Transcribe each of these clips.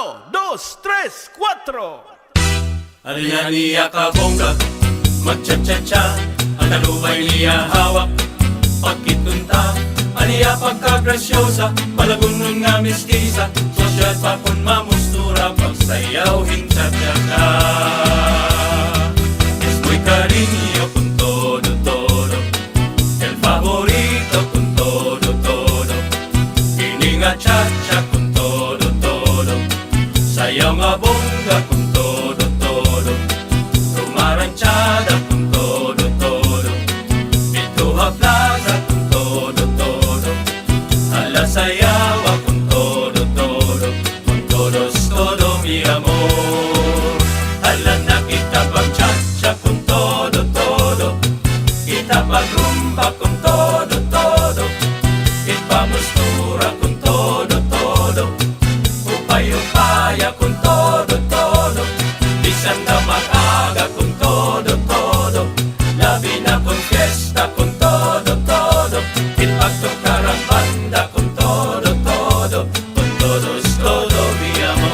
1, 2, 3, 4. Alianiya ka bongga, magcha-cha-cha, ang talubay niya hawak, pagkitunta. Aniya pagkagrasyosa, malagunon nga mistisa, sosyal pa kun mamustura, pagsayawin cha-cha-cha. Es muy cariño con todo, el favorito con todo, ini nga cha-cha con todo, sayaw nga bongga con todo, rumaranchada con todo, Pintuha Plaza con todo, alasayawa con todo mi amor. Hala na kita pag-cha-cha con todo, kita pag-rumba con todo, ipamustura con todo, upay-upaya con todo, bisan na mag-aga con todo, labi na con fiesta con todo, ipagtukar ang banda con todo, con todo mi amor.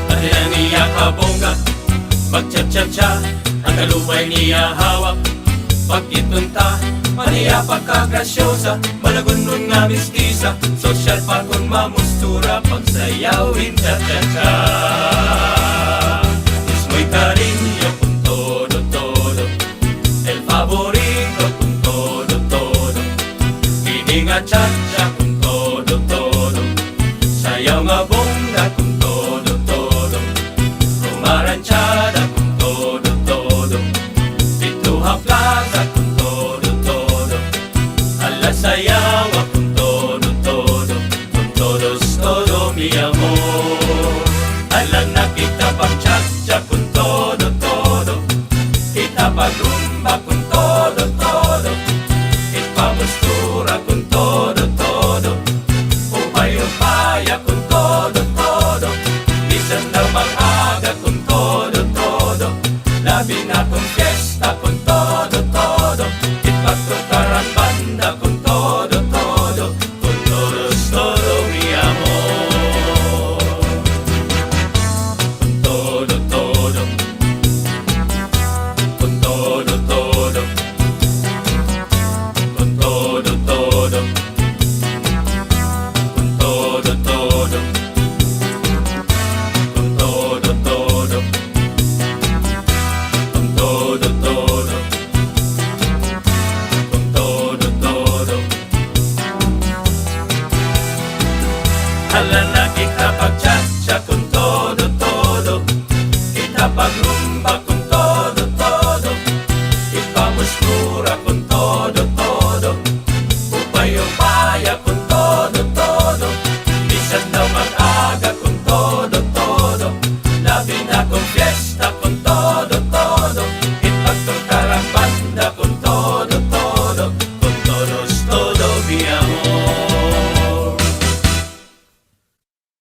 Ang niya kabongga, magcha-cha-cha, ang kalubay niya hawak, pagkitunta. Maniya pagkagrasyosa, malagunon nga mistisa, sosyal pa kun mamustura, pagsayawin cha-cha-cha. Es muy cariño con todo, el favorito con todo, ini nga cha-cha con todo, sayaw nga bongga con todo, rumaranchada con todo, Pintuha Plaza con todo, alasayawa con todo mi amor. Alam na kita pag-cha-cha con todo, kita pag-rumba con todo, ipamustura con todo, upay-upaya con todo, bisan daw mag-aga con todo, labi na con fiesta con todo, ipagtukar ang banda con todo, mi amor. Con todo, con todo, con todo, con todo, con todo, con todo, con todo. Hala na kita pag-cha-cha con todo, kita pag-rumba con todo, ipamustura con todo, upay-upaya con todo, bisan daw mag-aga